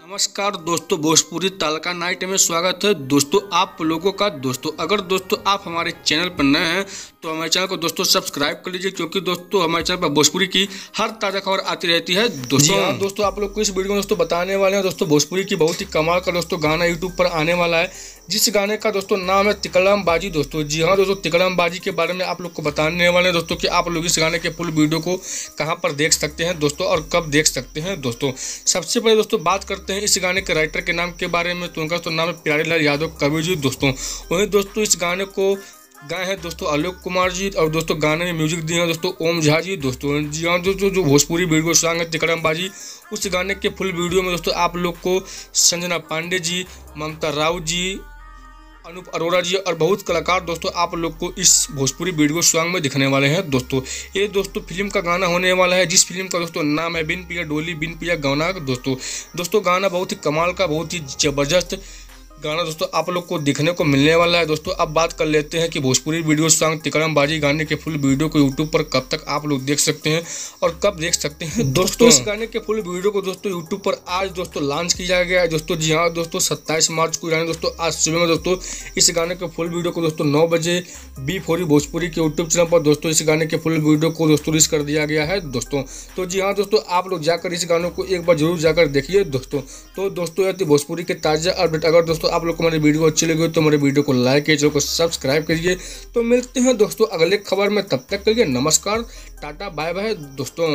नमस्कार दोस्तों, भोजपुरी तड़का नाइट में स्वागत है। दोस्तों आप लोगों का अगर दोस्तों आप हमारे चैनल पर नए हैं तो हमारे चैनल को दोस्तों सब्सक्राइब कर लीजिए, क्योंकि दोस्तों हमारे चैनल पर भोजपुरी की हर ताज़ा खबर आती रहती है। दोस्तों आप लोग को इस वीडियो में दोस्तों बताने वाले हैं दोस्तों भोजपुरी की बहुत ही कमाल का दोस्तों गाना यूट्यूब पर आने वाला है, जिस गाने का दोस्तों नाम है तिकड़म बाजी। दोस्तों जी हाँ दोस्तों, तिकड़म बाजी के बारे में आप लोग को बताने वाले हैं दोस्तों कि आप लोग इस गाने के फुल वीडियो को कहां पर देख सकते हैं दोस्तों और कब देख सकते हैं। दोस्तों सबसे पहले दोस्तों बात करते हैं इस गाने के राइटर के नाम के बारे में। तो उनका तो नाम है प्यारेलाल यादव कवि जी। दोस्तों वहीं दोस्तों इस गाने को गाए हैं दोस्तों आलोक कुमार जी, और दोस्तों गाने में म्यूजिक दिए हैं दोस्तों ओम झा जी। दोस्तों जी हाँ दोस्तों, जो भोजपुरी वीडियो सॉन्ग है तिकड़म बाजी, उस गाने के फुल वीडियो में दोस्तों आप लोग को संजना पांडे जी, ममता राव जी, अनूप अरोड़ा जी और बहुत कलाकार दोस्तों आप लोग को इस भोजपुरी वीडियो सॉन्ग में दिखने वाले हैं। दोस्तों ये दोस्तों फिल्म का गाना होने वाला है, जिस फिल्म का दोस्तों नाम है बिन पिया डोली बिन पिया गौना। दोस्तों गाना बहुत ही कमाल का, बहुत ही जबरदस्त गाना दोस्तों आप लोग को दिखने को मिलने वाला है। दोस्तों अब बात कर लेते हैं कि भोजपुरी वीडियो सॉन्ग तिकड़म बाजी गाने के फुल वीडियो को यूट्यूब पर कब तक आप लोग देख सकते हैं और कब देख सकते हैं। दोस्तों इस गाने के फुल वीडियो को दोस्तों यूट्यूब पर आज दोस्तों लॉन्च किया गया है। दोस्तों जी हाँ दोस्तों 27 मार्च को यानी दोस्तों आज सुबह में दोस्तों इस गाने के फुल वीडियो को दोस्तों 9 बजे B4 भोजपुरी के यूट्यूब चैनल पर दोस्तों इस गाने के फुल वीडियो को दोस्तों रिलीज कर दिया गया है। दोस्तों तो जी हाँ दोस्तों, आप लोग जाकर इस गानों को एक बार जरूर जाकर देखिए दोस्तों। तो दोस्तों यदि भोजपुरी के ताज़ा अपडेट अगर दोस्तों आप लोग को हमारी वीडियो अच्छी लगी तो हमारे वीडियो को लाइक कीजिए, चैनल को सब्सक्राइब करिए। तो मिलते हैं दोस्तों अगले खबर में, तब तक के लिए नमस्कार, टाटा बाय बाय दोस्तों।